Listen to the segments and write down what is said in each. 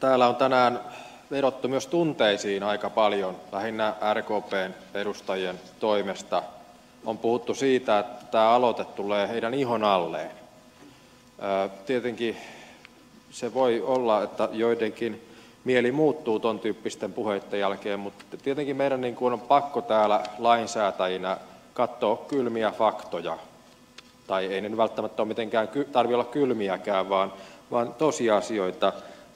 Täällä on tänään vedottu myös tunteisiin aika paljon, lähinnä RKPn edustajien toimesta. On puhuttu siitä, että tämä aloite tulee heidän ihon alleen. Tietenkin se voi olla, että joidenkin mieli muuttuu ton tyyppisten puheiden jälkeen, mutta tietenkin meidän niin kuin on pakko täällä lainsäätäjinä katsoa kylmiä faktoja. Tai ei ne välttämättä ole mitenkään, tarvitse olla kylmiäkään, vaan tosiasioita.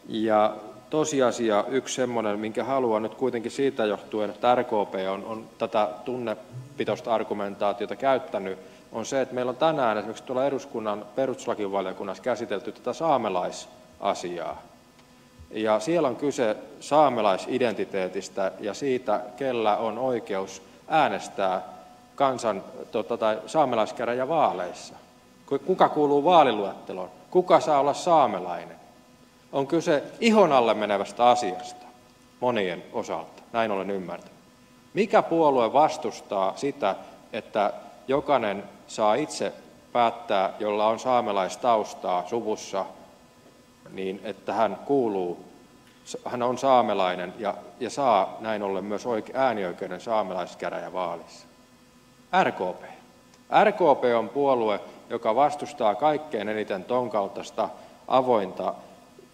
Ja tosiasia yksi semmoinen, minkä haluan nyt kuitenkin siitä johtuen, että RKP on tätä tunnepitoista argumentaatiota käyttänyt, on se, että meillä on tänään esimerkiksi tuolla eduskunnan perustuslakivaliokunnassa käsitelty tätä saamelaisasiaa. Ja siellä on kyse saamelaisidentiteetistä ja siitä, kellä on oikeus äänestää saamelaiskäräjävaaleissa. Kuka kuuluu vaaliluetteloon? Kuka saa olla saamelainen? On kyse ihon alle menevästä asiasta monien osalta, näin olen ymmärtänyt. Mikä puolue vastustaa sitä, että jokainen saa itse päättää, jolla on saamelaistaustaa suvussa, niin että hän on saamelainen ja saa näin ollen myös äänioikeuden saamelaiskäräjävaalissa? RKP. RKP on puolue, joka vastustaa kaikkein eniten ton kaltaista avointa,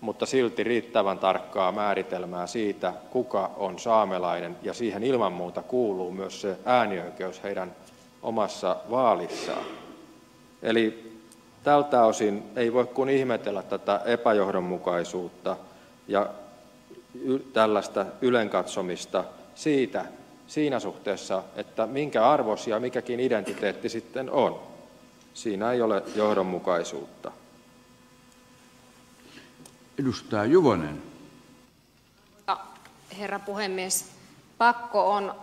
mutta silti riittävän tarkkaa määritelmää siitä, kuka on saamelainen, ja siihen ilman muuta kuuluu myös se äänioikeus heidän omassa vaalissaan. Eli tältä osin ei voi kuin ihmetellä tätä epäjohdonmukaisuutta ja tällaista ylenkatsomista siinä suhteessa, että minkä arvoisia mikäkin identiteetti sitten on. Siinä ei ole johdonmukaisuutta. Edustaja Juvonen. Herra puhemies, pakko on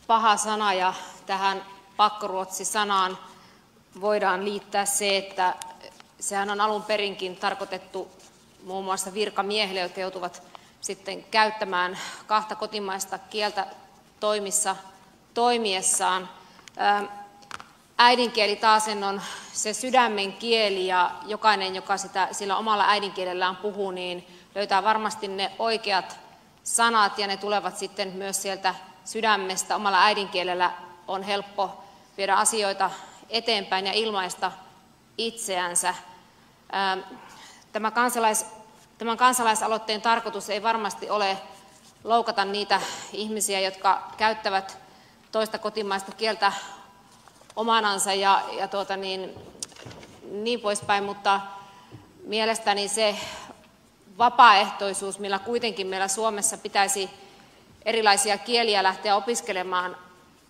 paha sana ja tähän pakkoruotsi-sanaan voidaan liittää se, että sehän on alun perinkin tarkoitettu muun muassa virkamiehille, jotka joutuvat sitten käyttämään kahta kotimaista kieltä toimiessaan. Äidinkieli taas on se sydämen kieli ja jokainen, joka sillä omalla äidinkielellään puhuu, niin löytää varmasti ne oikeat sanat ja ne tulevat sitten myös sieltä sydämestä. Omalla äidinkielellä on helppo viedä asioita eteenpäin ja ilmaista itseänsä. Tämän kansalaisaloitteen tarkoitus ei varmasti ole loukata niitä ihmisiä, jotka käyttävät toista kotimaista kieltä omanansa ja niin poispäin, mutta mielestäni se vapaaehtoisuus, millä kuitenkin meillä Suomessa pitäisi erilaisia kieliä lähteä opiskelemaan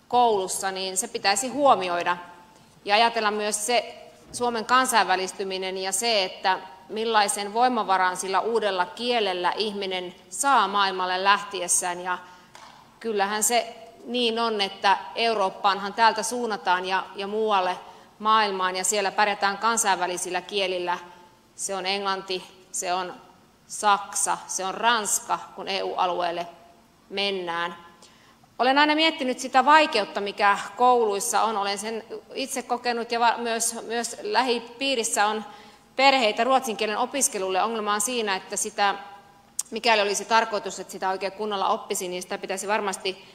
koulussa, niin se pitäisi huomioida ja ajatella myös se Suomen kansainvälistyminen ja se, että millaisen voimavaran sillä uudella kielellä ihminen saa maailmalle lähtiessään. Ja kyllähän se niin on, että Eurooppaanhan täältä suunnataan ja muualle maailmaan ja siellä pärjätään kansainvälisillä kielillä. Se on englanti, se on saksa, se on ranska, kun EU-alueelle mennään. Olen aina miettinyt sitä vaikeutta, mikä kouluissa on. Olen sen itse kokenut ja myös lähipiirissä on perheitä ruotsin kielen opiskelulle. Ongelma on siinä, että mikäli olisi tarkoitus, että sitä oikein kunnolla oppisi, niin sitä pitäisi varmasti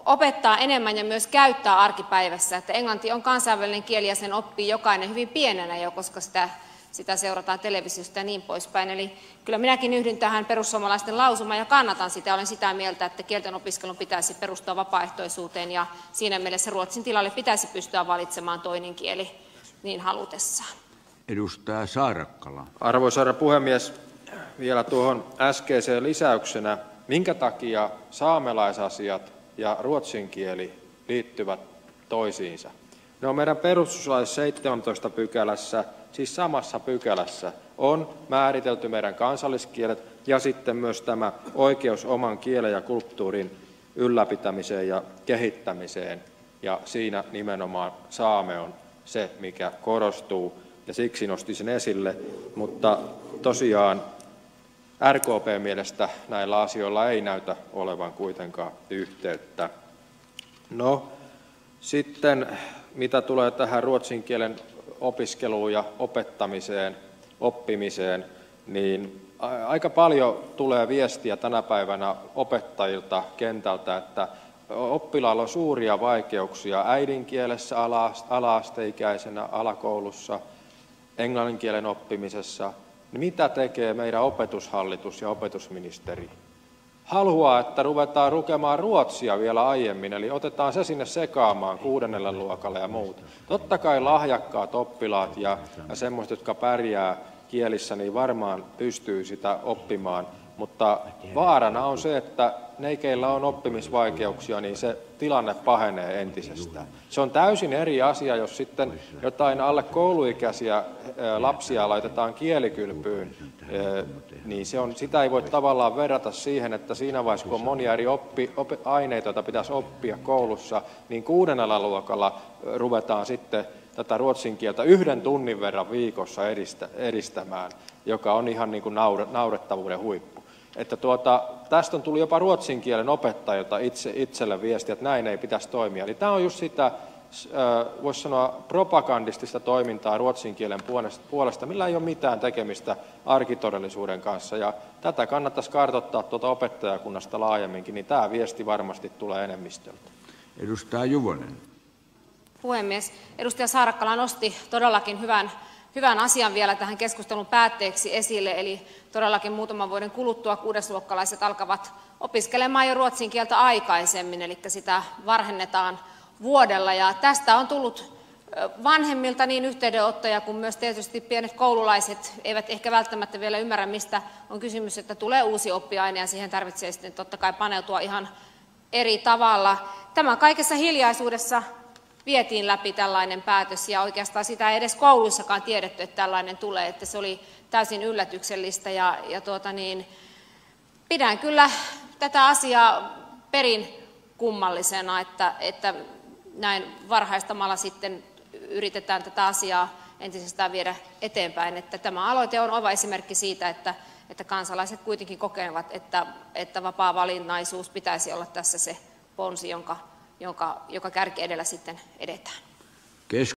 opettaa enemmän ja myös käyttää arkipäivässä. Että englanti on kansainvälinen kieli ja sen oppii jokainen hyvin pienenä jo, koska sitä seurataan televisiosta ja niin poispäin. Eli kyllä minäkin yhdyn tähän perussuomalaisten lausumaan ja kannatan sitä. Olen sitä mieltä, että kielten opiskelun pitäisi perustua vapaaehtoisuuteen ja siinä mielessä ruotsin tilalle pitäisi pystyä valitsemaan toinen kieli niin halutessaan. Edustaja Saarakkala. Arvoisa herra puhemies, vielä tuohon äskeiseen lisäyksenä, minkä takia saamelaisasiat ja ruotsin kieli liittyvät toisiinsa? Ne on meidän perustuslain 17 pykälässä, siis samassa pykälässä, on määritelty meidän kansalliskielet ja sitten myös tämä oikeus oman kielen ja kulttuurin ylläpitämiseen ja kehittämiseen. Ja siinä nimenomaan saame on se, mikä korostuu, ja siksi nostin sen esille. Mutta tosiaan RKP:n mielestä näillä asioilla ei näytä olevan kuitenkaan yhteyttä. No, sitten mitä tulee tähän ruotsin kielen opiskeluun ja opettamiseen, oppimiseen, niin aika paljon tulee viestiä tänä päivänä opettajilta kentältä, että oppilailla on suuria vaikeuksia äidinkielessä ala-asteikäisenä alakoulussa, englannin kielen oppimisessa. Niin mitä tekee meidän opetushallitus ja opetusministeri? Haluaa, että ruvetaan lukemaan ruotsia vielä aiemmin, eli otetaan se sinne sekaamaan 6. luokalle ja muut. Totta kai lahjakkaat oppilaat ja semmoiset, jotka pärjää kielissä, niin varmaan pystyy sitä oppimaan, mutta vaarana on se, että ne, keillä on oppimisvaikeuksia, niin se tilanne pahenee entisestään. Se on täysin eri asia, jos sitten jotain alle kouluikäisiä lapsia laitetaan kielikylpyyn, niin sitä ei voi tavallaan verrata siihen, että siinä vaiheessa, kun on monia eri aineita, joita pitäisi oppia koulussa, niin 6. luokalla ruvetaan sitten tätä ruotsin kieltä 1 tunnin verran viikossa edistämään, joka on ihan niin kuin naurettavuuden huippu. Että tästä on tullut jopa ruotsin kielen opettajilta itselle viestiä, että näin ei pitäisi toimia. Eli tämä on just sitä, voisi sanoa, propagandistista toimintaa ruotsin kielen puolesta, millä ei ole mitään tekemistä arkitodellisuuden kanssa. Ja tätä kannattaisi kartoittaa opettajakunnasta laajemminkin, niin tämä viesti varmasti tulee enemmistöltä. Edustaja Juvonen. Puhemies, edustaja Saarakkala nosti todellakin hyvän asian vielä tähän keskustelun päätteeksi esille, eli todellakin muutaman vuoden kuluttua 6-luokkalaiset alkavat opiskelemaan jo ruotsin kieltä aikaisemmin, eli sitä varhennetaan vuodella, ja tästä on tullut vanhemmilta niin yhteydenottoja kuin myös tietysti pienet koululaiset eivät ehkä välttämättä vielä ymmärrä, mistä on kysymys, että tulee uusi oppiaine ja siihen tarvitsee sitten totta kai paneutua ihan eri tavalla. Tämä kaikessa hiljaisuudessa vietiin läpi tällainen päätös ja oikeastaan sitä ei edes koulussakaan tiedetty, että tällainen tulee, että se oli täysin yllätyksellistä ja pidän kyllä tätä asiaa perin kummallisena, että näin varhaistamalla sitten yritetään tätä asiaa entisestään viedä eteenpäin, että tämä aloite on oiva esimerkki siitä, että kansalaiset kuitenkin kokevat, että vapaa-valinnaisuus pitäisi olla tässä se ponsi, joka kärki edellä sitten edetään.